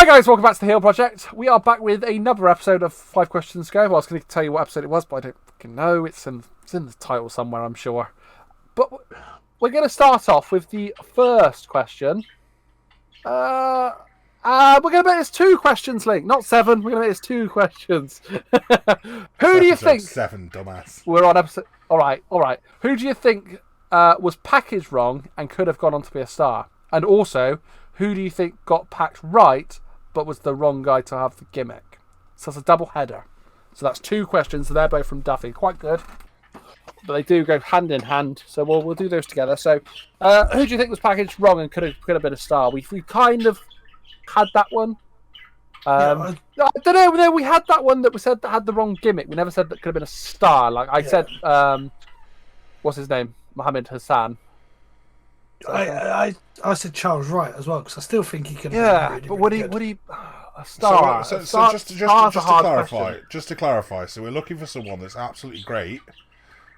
Hi guys, welcome back to the Heal Project. We are back with another episode of 5 Questions Go. Well, I was going to tell you what episode it was, but I don't fucking know. It's in the title somewhere, I'm sure. But we're going to start off with the first question. We're going to make this 2 questions, Link, not 7. We're going to make this 2 questions. Who do you think? 7, dumbass. We're on episode. All right. Who do you think was packaged wrong and could have gone on to be a star? And also, who do you think got packed right but was the wrong guy to have the gimmick? So it's a double header. So that's 2 questions. So they're both from Duffy. Quite good. But they do go hand in hand. So we'll do those together. So who do you think was packaged wrong and could have been a star? We kind of had that one. I don't know. No, we had that one that we said that had the wrong gimmick. We never said that could have been a star. Like I said, what's his name? Mohammed Hassan. I said Charles Wright as well because I still think he could. Yeah, but would he a star? So just to clarify, so we're looking for someone that's absolutely great,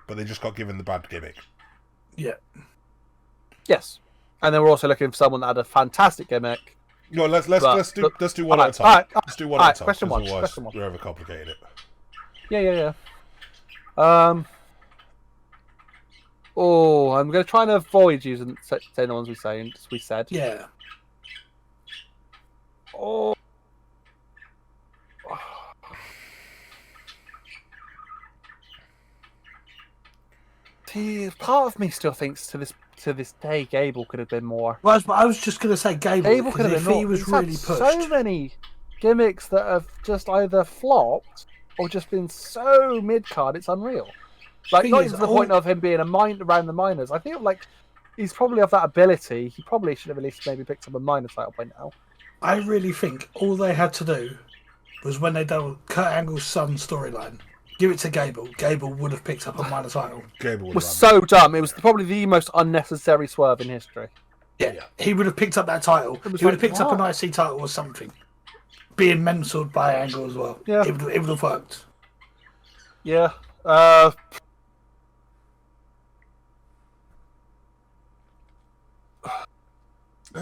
but they just got given the bad gimmick. Yeah. Yes, and then we're also looking for someone that had a fantastic gimmick. No, let's do one at a time. Let's do one at a time. Question one. Otherwise, we're overcomplicating it. Yeah. Oh, I'm going to try and avoid using saying the ones we said. Yeah. Oh. See, part of me still thinks to this day Gable could have been more. Well, I was just going to say Gable could have been more. He was really pushed. So many gimmicks that have just either flopped or just been so mid-card, it's unreal. Like, not even to the point of him being around the minors. I feel like he's probably of that ability. He probably should have at least maybe picked up a minor title by now. I really think all they had to do was when they done Kurt Angle's son storyline, give it to Gable. Gable would have picked up a minor title. Gable was so dumb. It was probably the most unnecessary swerve in history. Yeah. He would have picked up that title. He would have picked up an IC title or something. Being mentored by Angle as well. Yeah. It would have worked. Yeah.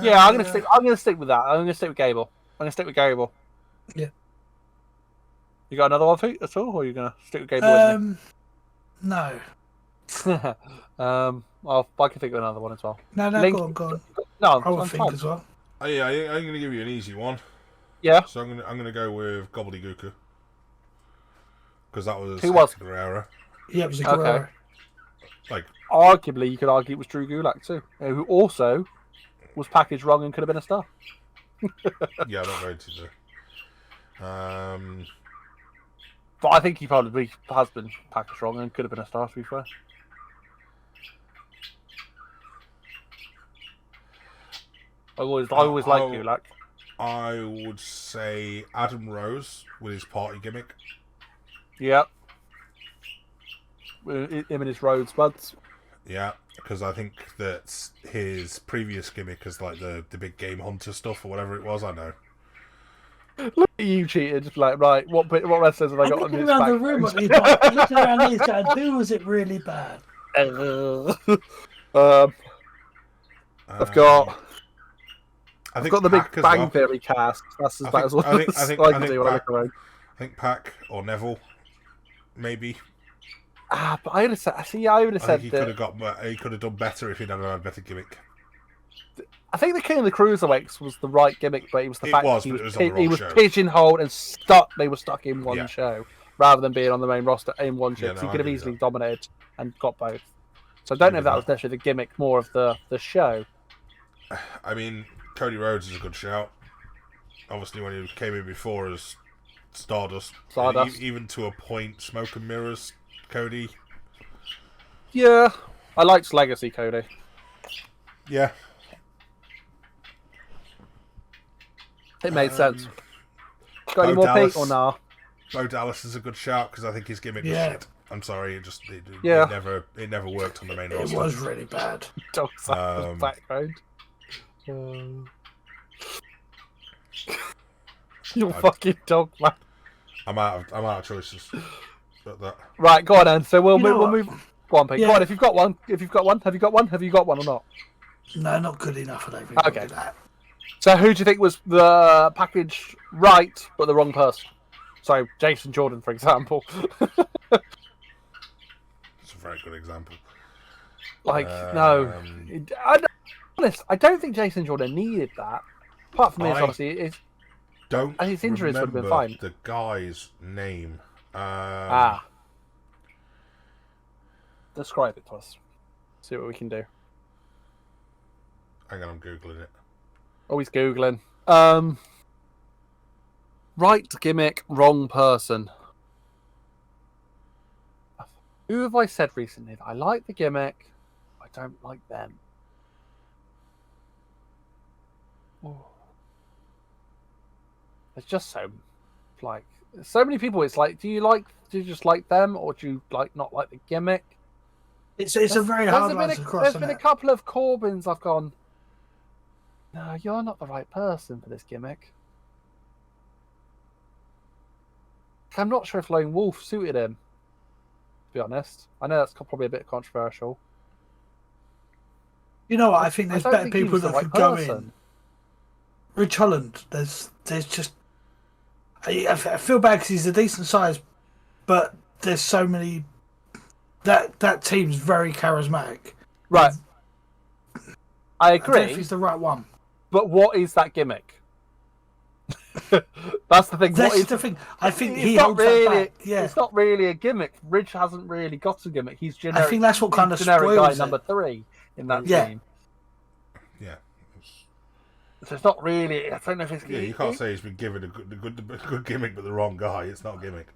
Yeah, I'm gonna stick with that. I'm gonna stick with Gable. Yeah. You got another one at all, or are you gonna stick with Gable? No. I can think of another one as well. No, Link... go on. No, I will think as well. Oh, yeah, I'm gonna give you an easy one. Yeah. So I'm gonna go with Gobbledygooker because that was Guerrero. Yeah, it was a Guerrero. Okay. Like, arguably, you could argue it was Drew Gulak too, who also was packaged wrong and could have been a star. Yeah, not going to do. But I think he probably has been packaged wrong and could have been a star, to be fair. I always like Gulak. I would say Adam Rose with his party gimmick. Yep. Him and his Rhodes buds. Yeah, because I think that his previous gimmick is like the big game hunter stuff or whatever it was. I know. Look at you cheated. Just like, right, what wrestlers have I got on this around the room at me, looking around these guys, who was it really bad? I've got the Big Bang Theory cast. That's as bad as what I think Pac or Neville, maybe. But I would have said. See, I would have said he could have done better if he'd had a better gimmick. I think the King of the Cruiserweights was the right gimmick, but it was the fact that he was show. pigeonholed and stuck. They were stuck in one show rather than being on the main roster in one show. He could have easily dominated and got both. So I don't know if that was necessarily the gimmick, more of the show. I mean, Cody Rhodes is a good shout. Obviously, when he came in before as Stardust. Even to a point, Smoke and Mirrors, Cody. Yeah, I liked Legacy Cody. Yeah. It made sense. Got any more Pete or nah? Bo Dallas is a good shout because I think his gimmick was shit. I'm sorry, it never worked on the main roster. It was really bad. Dog's background. You're fucking dog, man. I'm out of choices. Right, go on then. So we'll move. Go on, Pete. Yeah. Go on. If you've got one, have you got one or not? No, not good enough. I don't think. Okay. That. So who do you think was the package right, but the wrong person? So Jason Jordan, for example. It's a very good example. No. Honest, I don't think Jason Jordan needed that. Apart from his, obviously, his injuries would have been fine. The guy's name. Describe it to us. See what we can do. Hang on, I'm Googling it. Always Googling. Right gimmick, wrong person. Who have I said recently that I like the gimmick, I don't like them? Oh. There's just so many people. It's like, do you just like them, or do you not like the gimmick? It's a very hard line to cross. There's been a couple of Corbins I've gone, no, you're not the right person for this gimmick. I'm not sure if Lone Wolf suited him, to be honest. I know that's probably a bit controversial. You know what? I think there's better people that could go in. Rich Holland, there's just... I feel bad because he's a decent size, but there's so many... That team's very charismatic. Right. I agree. I don't know if he's the right one. But what is that gimmick? That's the thing. That's the thing. I think he holds that back. Yeah. It's not really a gimmick. Ridge hasn't really got a gimmick. He's generic. I think that's what kind of generic guy spoils number 3 in that team. Yeah. So it's not really. I don't know if it's. Yeah, you can't say he's been given a good gimmick, but the wrong guy. It's not a gimmick.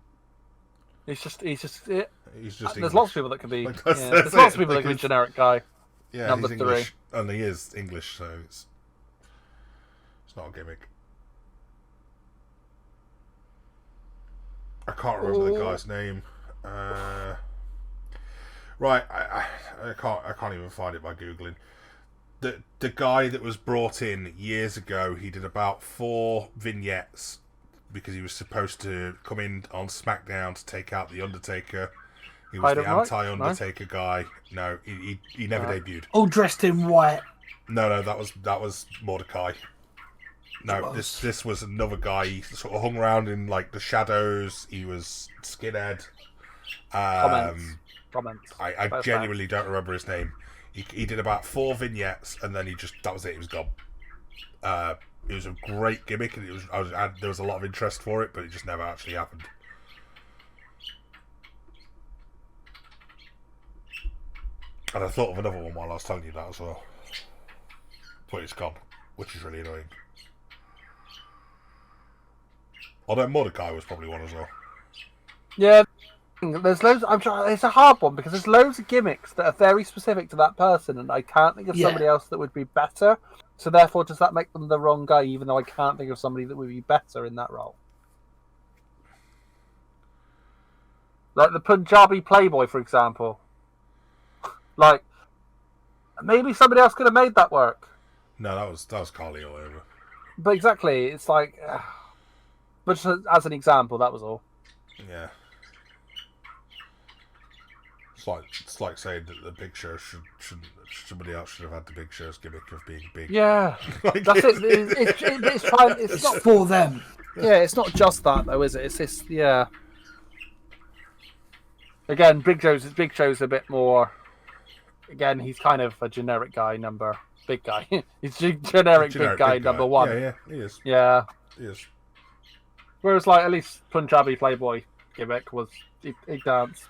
He's just. There's English. Lots of people that can be. There's lots of people that can be generic guy. Yeah, number he's 3. English, and he is English, so it's not a gimmick. I can't remember the guy's name. Right, I can't even find it by googling. The guy that was brought in years ago, he did about 4 vignettes because he was supposed to come in on SmackDown to take out the Undertaker. He was the anti-Undertaker guy. No, he never debuted. All dressed in white. No, that was Mordecai. No, this was another guy. He sort of hung around in like the shadows. He was skinhead. Comments. I genuinely don't remember his name. He did about 4 vignettes, and then that was it. He was gone. It was a great gimmick, and there was a lot of interest for it, but it just never actually happened. And I thought of another one while I was telling you that as well, but it's gone, which is really annoying. Although Mordecai was probably one as well. Yeah, there's loads. It's a hard one because there's loads of gimmicks that are very specific to that person, and I can't think of somebody else that would be better. So therefore, does that make them the wrong guy? Even though I can't think of somebody that would be better in that role, like the Punjabi Playboy, for example. Like maybe somebody else could have made that work. No, that was Carly all over. But exactly, it's like. But just as an example, that was all. Yeah. It's like saying that the Big Show should somebody else should have had the Big Show's gimmick of being big. Yeah, like, that's it. It's fine. It's not for them. Yeah, it's not just that though, is it? It's this. Yeah. Again, Big Show's a bit more. Again, he's kind of a generic guy, big guy. He's generic big guy, number 1. Yeah, he is. Yeah, he is. Whereas, like, at least Punjabi Playboy gimmick was he danced.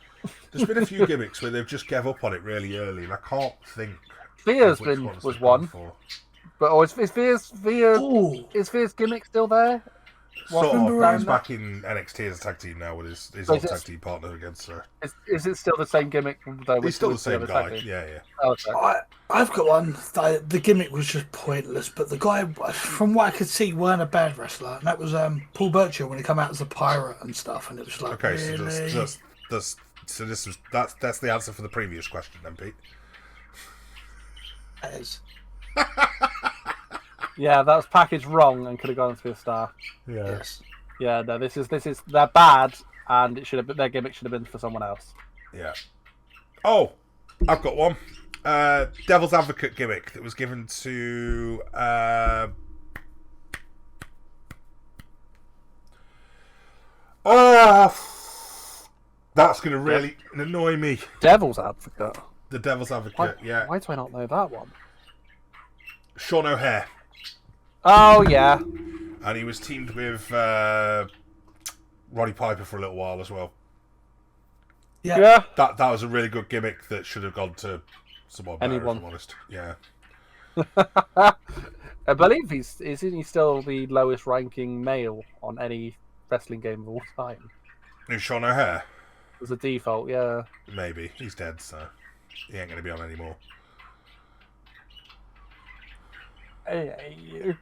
There's been a few gimmicks where they've just gave up on it really early, and I can't think. Spears was one, but is Spears gimmick still there? Sort of. He's back in NXT as a tag team now with his old tag team partner against her. Is it still the same gimmick? Though, he's still the same guy. Yeah. Oh, okay. I've got one. The gimmick was just pointless, but the guy, from what I could see, weren't a bad wrestler, and that was Paul Burchill when he came out as a pirate and stuff, and it was like, okay, really? so that's the answer for the previous question, then, Pete. That is. Yeah, that was packaged wrong and could have gone to be a star. Yeah. Yes. Yeah, no, this is they're bad, and it should have been, their gimmick should have been for someone else. Yeah. Oh, I've got one. Devil's Advocate gimmick that was given to That's going to really annoy me. Devil's Advocate. The Devil's Advocate, yeah. Why do I not know that one? Sean O'Hare. Oh, yeah. And he was teamed with Roddy Piper for a little while as well. Yeah. That was a really good gimmick that should have gone to someone better, Anyone. if I'm honest. Yeah. I believe isn't he still the lowest ranking male on any wrestling game of all time? Who's Sean O'Hare? As a default, yeah. Maybe. He's dead, so he ain't going to be on anymore. I hate you.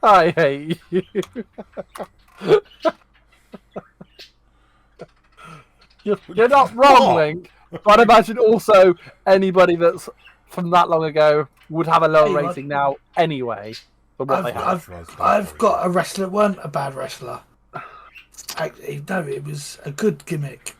I hate you. You're not wrong, Link. But I imagine also anybody that's from that long ago would have a lower rating now anyway than what they have. I've got a wrestler that weren't a bad wrestler. No, it was a good gimmick.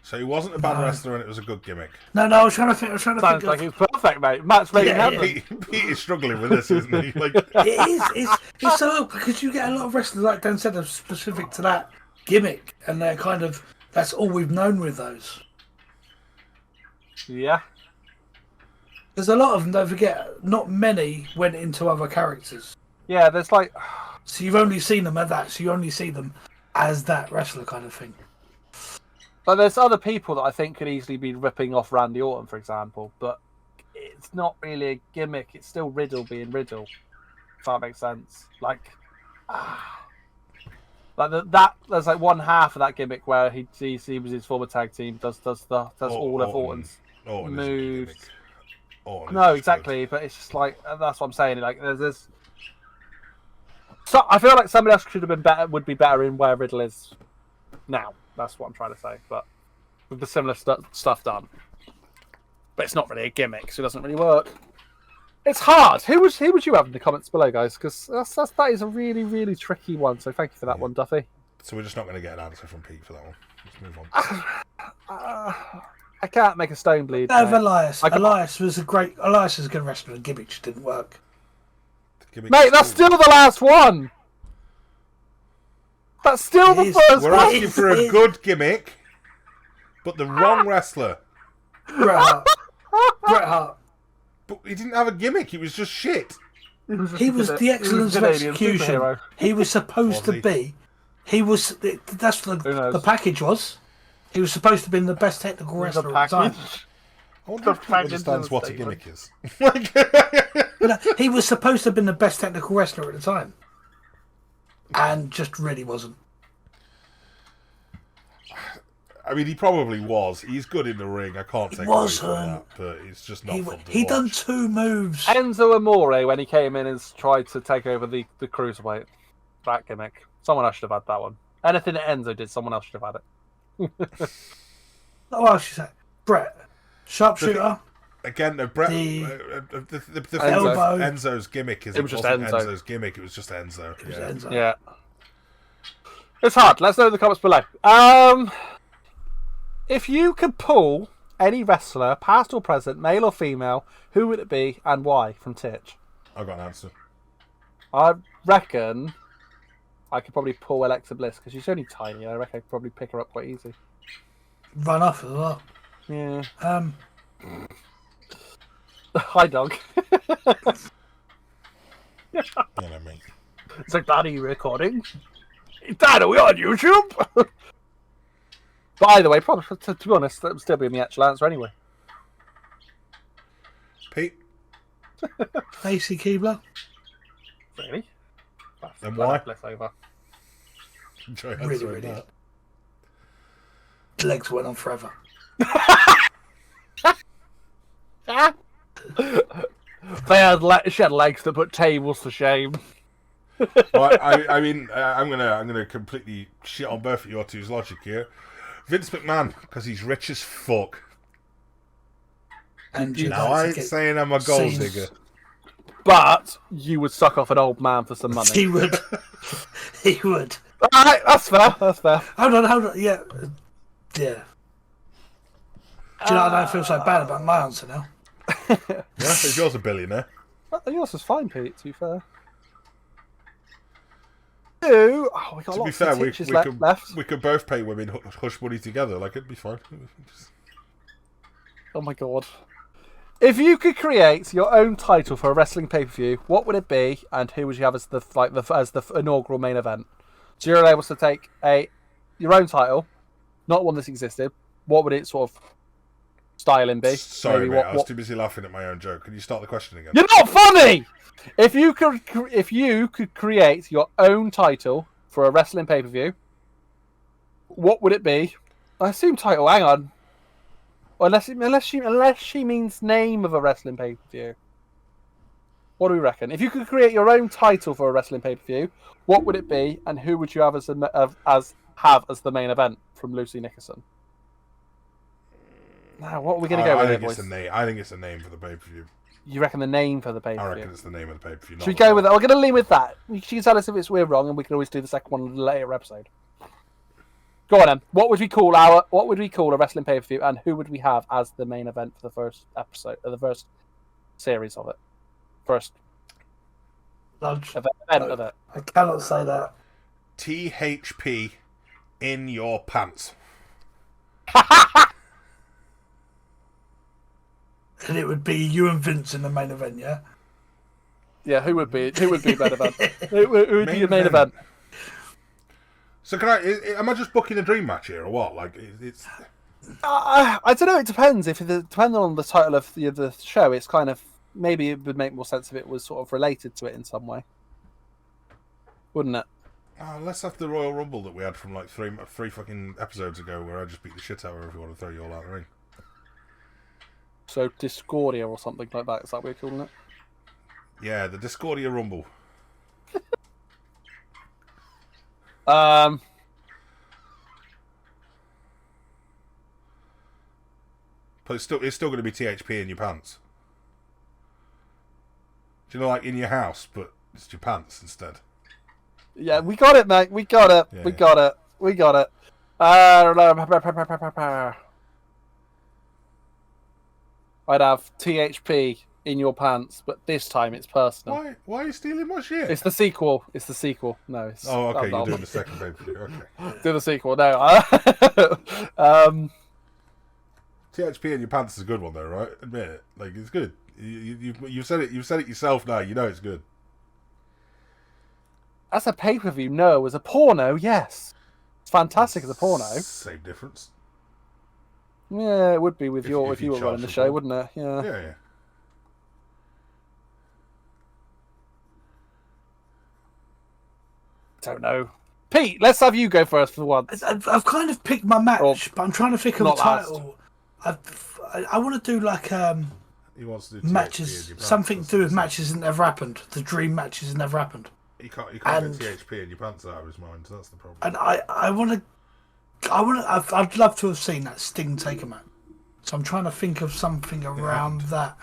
So he wasn't a bad wrestler and it was a good gimmick. No, I was trying to think. Sounds like it's perfect, mate. Match made in heaven. Pete is struggling with this, isn't he? Like, it is. It's so because you get a lot of wrestlers, like Dan said, are specific to that gimmick, and they're kind of that's all we've known with those. Yeah. There's a lot of them. Don't forget, not many went into other characters. Yeah, there's like. So you've only seen them as that. So you only see them as that wrestler kind of thing. But there's other people that I think could easily be ripping off Randy Orton, for example. But it's not really a gimmick. It's still Riddle being Riddle. If that makes sense. Like that. There's like one half of that gimmick where he was his former tag team. Does all of Orton's moves. No, exactly. But it's just like that's what I'm saying. Like there's this. So I feel like somebody else should have been better. Would be better in where Riddle is now. That's what I'm trying to say. But with the similar stuff done, but it's not really a gimmick, so it doesn't really work. It's hard. Who would you have in the comments below, guys? Because that is a really, really tricky one. So thank you for that one, Duffy. So we're just not going to get an answer from Pete for that one. Let's move on. I can't make a stone bleed. Elias. Elias was a good wrestler. The gimmick just didn't work. Mate, that's still the last one. That's still the first one. We're asking for a good gimmick, but the wrong wrestler. Bret Hart. But he didn't have a gimmick. He was just shit. He was the excellence of execution. He was supposed to be. He was. That's what the package was. He was supposed to be the best technical wrestler at the time. I wonder if he understands what a gimmick is. He was supposed to have been the best technical wrestler at the time. And just really wasn't. I mean, he probably was. He's good in the ring. I can't take away from that, but it's just not fun to He watch. done 2 moves. Enzo Amore, when he came in and tried to take over the cruiserweight, that gimmick. Someone else should have had that one. Anything that Enzo did, someone else should have had it. What else should I say? Brett, sharpshooter. Again, no, Brett. The Enzo's gimmick is it wasn't Enzo's gimmick. It was just Enzo. Yeah. It's hard. Let us know in the comments below. If you could pull any wrestler, past or present, male or female, who would it be and why? From Titch. I've got an answer. I reckon I could probably pull Alexa Bliss because she's only tiny. I reckon I could probably pick her up quite easy. Run off as well. Yeah. Hi, dog. It's like, Dad, are you recording? Dad, are we on YouTube? But either way, probably, to be honest, that would still be my actual answer anyway. Pete? AC Keebler. Really? And why? Over. Really. Legs went on forever. She had legs that put tables to shame. Well, I mean, I'm gonna completely shit on both of your two's logic here. Vince McMahon, because he's rich as fuck. And now I ain't saying I'm a gold digger, but you would suck off an old man for some money. He would. He would. All right, that's fair. That's fair. Hold on. Yeah. Do you know, I don't feel so bad about my answer now. Yeah, because yours a billionaire. Yours is fine, Pete, to be fair. do. Oh, we got To lots be fair, of we stitches could left. we could both pay women hush money together. Like it'd be fine. Oh my god. If you could create your own title for a wrestling pay-per-view, what would it be, and who would you have as the inaugural main event? So you're able to take your own title, not one that's existed. What would it sort of styling be? Sorry, mate, I was too busy laughing at my own joke. Can you start the question again? You're not funny. If you could create your own title for a wrestling pay-per-view, what would it be? I assume title. Hang on. Unless she means name of a wrestling pay-per-view. What do we reckon? If you could create your own title for a wrestling pay-per-view, what would it be, and who would you have as the main event from Lucy Nickerson? Now, what are we going to go with here, boys? I think it's a name for the pay-per-view. You reckon the name for the pay-per-view? I reckon it's the name of the pay-per-view. Should we go with that? We're going to lean with that. She can tell us if we're wrong, and we can always do the second one in a later episode. Go on then. What would we call a wrestling pay-per-view, and who would we have as the main event for the first episode, or the first series of it? First event of it. I cannot say that. THP in your pants. And it would be you and Vince in the main event, yeah? Yeah, who would be main event? Who would be your main event? So am I just booking a dream match here or what? Like it's. I don't know. It depends. Depending on the title of the show, it's kind of maybe it would make more sense if it was sort of related to it in some way, wouldn't it? Let's have the Royal Rumble that we had from like three fucking episodes ago, where I just beat the shit out of everyone and throw you all out of the ring. So Discordia or something like that. Is that what we're calling it? Yeah, the Discordia Rumble. But it's still going to be THP in your pants. Do you know, like in your house, but it's your pants instead? Yeah, we got it, mate. We got it. Yeah. We got it. We got it. I'd have THP in your pants, but this time it's personal. Why are you stealing my shit? It's the sequel. No. It's, okay, you're doing the second pay-per-view. Okay. Do the sequel. No. THP in your pants is a good one, though, right? Admit it. Like it's good. You've said it. You've said it yourself. Now you know it's good. As a pay-per-view, no. As a porno, yes. It's fantastic as a porno. Same difference. Yeah, it would be if you were charge running the for show, porn. wouldn't it? Yeah. Yeah. Don't know. Pete, let's have you go first for once. I've kind of picked my match, but I'm trying to think of a not last. title. I want to do like He wants to do THP in matches, your pants. something to do with matches that never happened. The dream matches that never happened. You can't get THP in your pants out of his mind. So that's the problem. And I'd love to have seen that Sting Taker match. So I'm trying to think of something around that.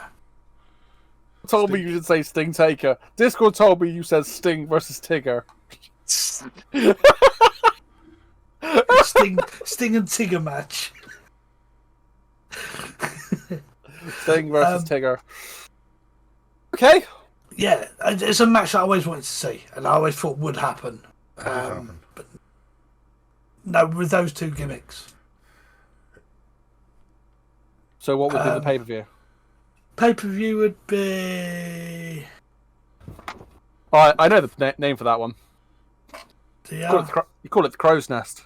Told me you should say Sting Taker. Discord told me you said Sting versus Tigger. Sting and Tigger match. Sting versus Tigger. Okay. Yeah, it's a match I always wanted to see, and I always thought would happen. But no, with those two gimmicks. So what would be the pay-per-view? Pay-per-view would be... Oh, I know the name for that one. You You call it the Crow's Nest.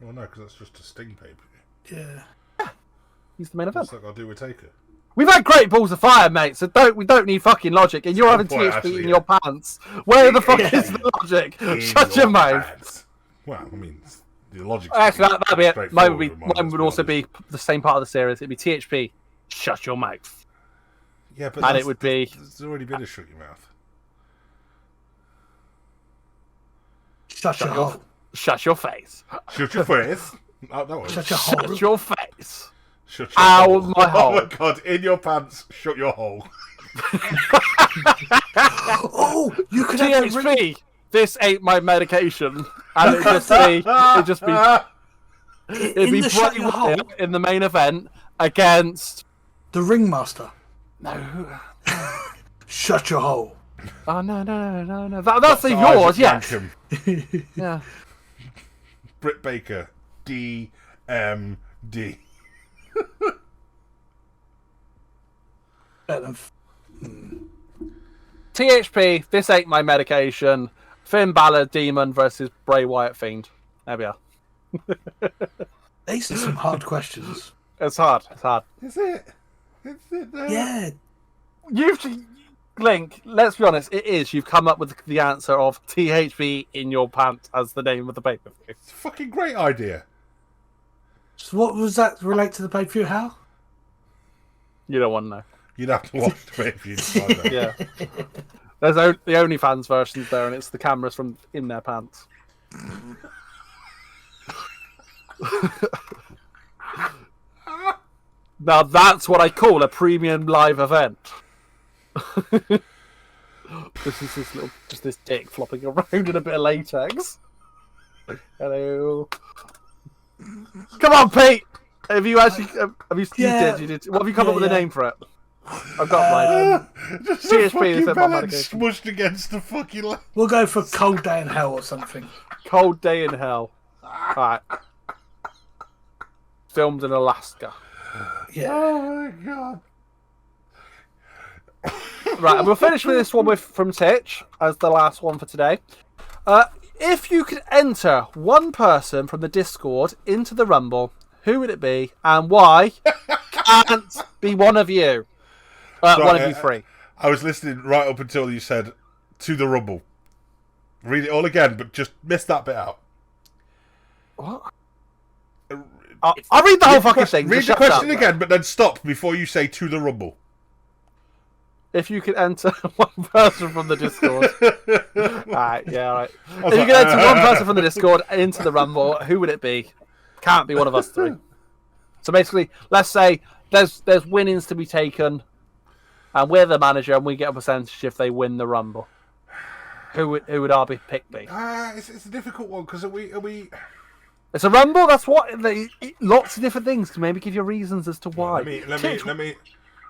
Well, no, because that's just a Sting pay-per-view. Yeah. He's the main event. That's like I'll do with Taker. We've had great balls of fire, mate, so we don't need fucking logic. And you're having point, THP actually, in your pants. Where the fuck Yeah. is the logic? In Shut your mouth. pants. Well, I mean, the logic. Actually, that'd be it. Straightforward, Mine would also be the same part of the series. It'd be THP. Shut your mouth. Yeah, but And it would be... There's already been a shut your mouth. Shut your hole. Shut your face. Shut your face. Oh, that one. Shut your hole. Shut your face. Shut your Ow, hole. my hole. Oh my god! In your pants. Shut your hole. Oh, you could have the ring. THP. This ain't my medication. And it'd just be In the Shut Bray Your Hole, Wyatt in the main event against... the ringmaster. No. Shut your hole. Oh no! That's Dr. yours, Isaac yes. Yankem. Yeah. Britt Baker, DMD. THP. This ain't my medication. Finn Balor Demon versus Bray Wyatt Fiend. There we are. These are some hard questions. It's hard. It's hard. Is it? Is it though? Yeah. Link, let's be honest, it is. You've come up with the answer of THP in your pants as the name of the pay-per-view. It's a fucking great idea. So what was that relate to the pay-per-view? How? You don't want to know. You'd have to watch the pay-per-view to find out. Yeah. There's the OnlyFans versions there, and it's the cameras from in their pants. Now that's what I call a premium live event. This is this dick flopping around in a bit of latex. Hello. Come on, Pete. Have you actually? You did. What have you come up with a name for it? I've got mine. Just THP a fucking is my pellet medication. smushed against the fucking leg. We'll go for Cold Day in Hell or something. Cold Day in Hell. Alright. Filmed in Alaska. Yeah. Oh my god. Right, and we'll finish with this one from Titch as the last one for today. If you could enter one person from the Discord into the Rumble, who would it be and why? Can't be one of you. One of you three. I was listening right up until you said to the Rumble. Read it all again, but just miss that bit out. What? I'll read the whole fucking thing. Read the question again, but then stop before you say to the Rumble. If you could enter one person from the Discord. Alright. If you could enter one person from the Discord into the Rumble, who would it be? Can't be one of us three. So basically, let's say there's winnings to be taken, and we're the manager, and we get a percentage if they win the Rumble. Who would our pick be? It's a difficult one because are we? It's a Rumble. That's what. Lots of different things to maybe give you reasons as to why.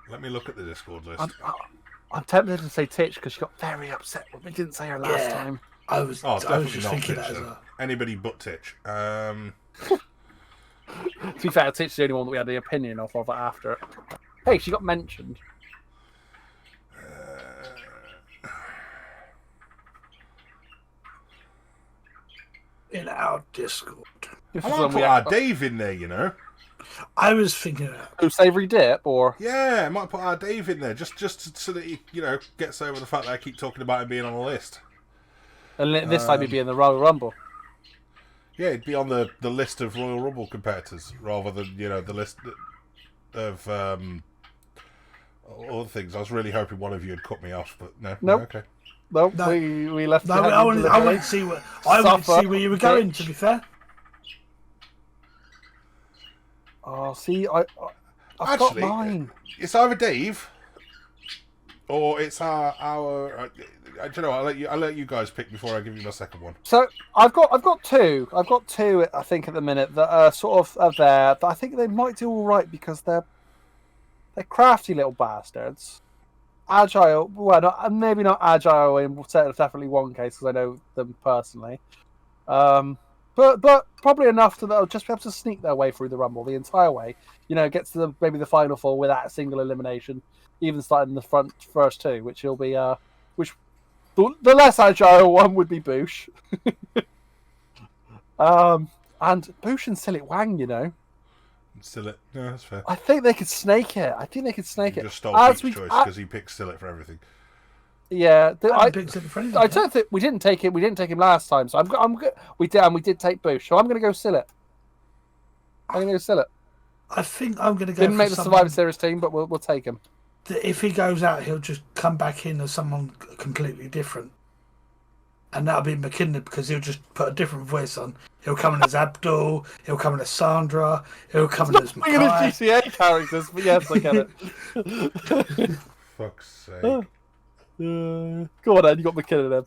Let me look at the Discord list. I'm tempted to say Titch because she got very upset when we didn't say her last time. I was just thinking that as well. Anybody but Titch. To be fair, Titch's the only one that we had the opinion of after it. Hey, she got mentioned. In our Discord. I want to put our Dave in there, you know. I was thinking that. Who, Savoury Dip, or? Yeah, I might put our Dave in there, just so that he, gets over the fact that I keep talking about him being on the list. And this time he'd be in the Royal Rumble. Yeah, he'd be on the list of Royal Rumble competitors, rather than, the list of other things. I was really hoping one of you had cut me off, but no. Nope. Okay. No, we left. No, I wanted to see where you were going. To be fair. Oh, see, I've got mine. It's either Dave, or it's our. I don't know. I'll let you guys pick before I give you my second one. So I've got two. I've got two. I think at the minute that are sort of there. That I think they might do all right because they're crafty little bastards. Agile, well, maybe not agile in definitely one case because I know them personally. But probably enough to they'll just be able to sneak their way through the Rumble the entire way. Get to maybe the final four without a single elimination, even starting in the first two, which will be the less agile one would be Boosh. And Boosh and Silik Wang, Sillet, no, that's fair. I think they could snake it. Just stole Pete's choice because he picked Sillet for everything. Yeah, I don't think we didn't take him. We didn't take him last time, so I'm good. We did take Boosh, so I'm going to go Sillet. I think I'm going to go. Didn't make the Survivor Series team, but we'll take him. If he goes out, he'll just come back in as someone completely different, and that'll be McKinnon because he'll just put a different voice on. He'll come in as Abdul. He'll come in as Sandra. He'll come in as Mackay. GTA characters, but yes, I get it. Fuck's sake. Go on, then. You got McKinnon in.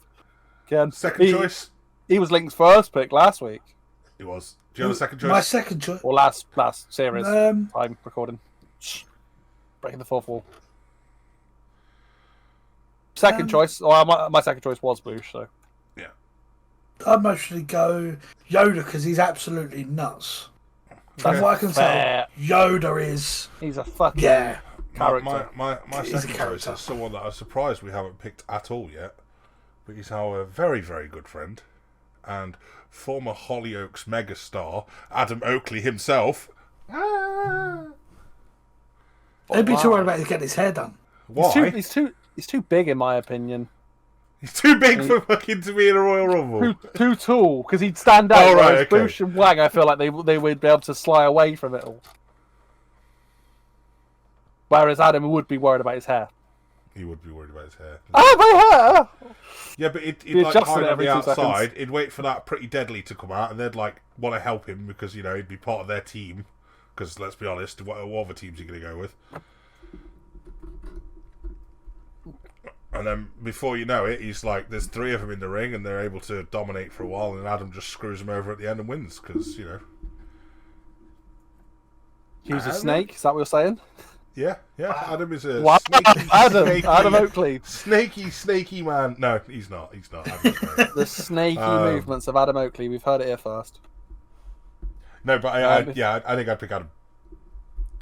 Again. Second choice? He was Link's first pick last week. He was. Do you have a second choice? My second choice. Or last series. Time recording. Shh. Breaking the fourth wall. Second choice. Well, my second choice was Boosh, so. Yeah. I'd mostly go Yoda because he's absolutely nuts. From what I can tell, Yoda is... He's a fucking character. My second choice is someone that I'm surprised we haven't picked at all yet. But he's our very, very good friend and former Hollyoaks megastar, Adam Oakley himself. He'd be too worried about getting his hair done. Why? He's too big, in my opinion. He's too big for fucking to be in a Royal Rumble. Too tall, because he'd stand out. Oh, right, okay. Boosh and Wang, I feel like they would be able to sly away from it all. Whereas Adam would be worried about his hair. He would be worried about his hair. Oh, my hair! Yeah, but he'd like hide on the outside. He'd wait for that Pretty Deadly to come out, and they'd like want to help him because he'd be part of their team. Because let's be honest, what other teams are you going to go with? And then before you know it, he's like, there's 3 of them in the ring, and they're able to dominate for a while, and Adam just screws them over at the end and wins because He was a snake. Is that what you're saying? Yeah. Adam is a Adam Oakley. Snaky man. No, he's not. The snaky movements of Adam Oakley. We've heard it here first. No, but I think I'd pick Adam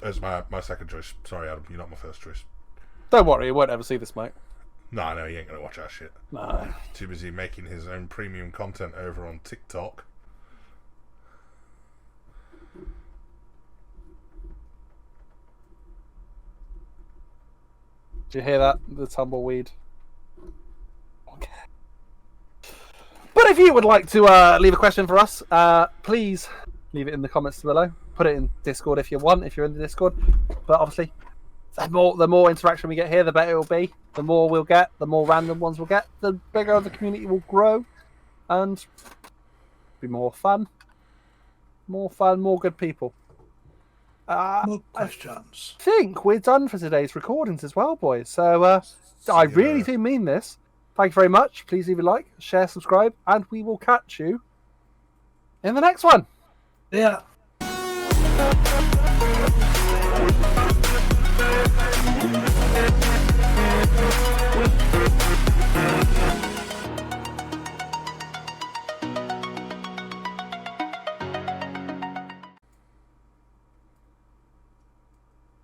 as my second choice. Sorry, Adam, you're not my first choice. Don't worry, you won't ever see this, mate. No, he ain't gonna watch that shit. No. Too busy making his own premium content over on TikTok. Did you hear that? The tumbleweed. Okay. But if you would like to leave a question for us, please leave it in the comments below. Put it in Discord if you want, if you're in the Discord. But obviously, the more interaction we get here, the better it will be. The more we'll get, the more random ones we'll get, the bigger the community will grow. And be more fun. More fun, more good people. More questions. I think we're done for today's recordings as well, boys. So I really do mean this. Thank you very much. Please leave a like, share, subscribe, and we will catch you in the next one. Yeah.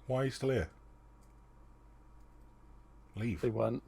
Why are you still here? Leave. They weren't.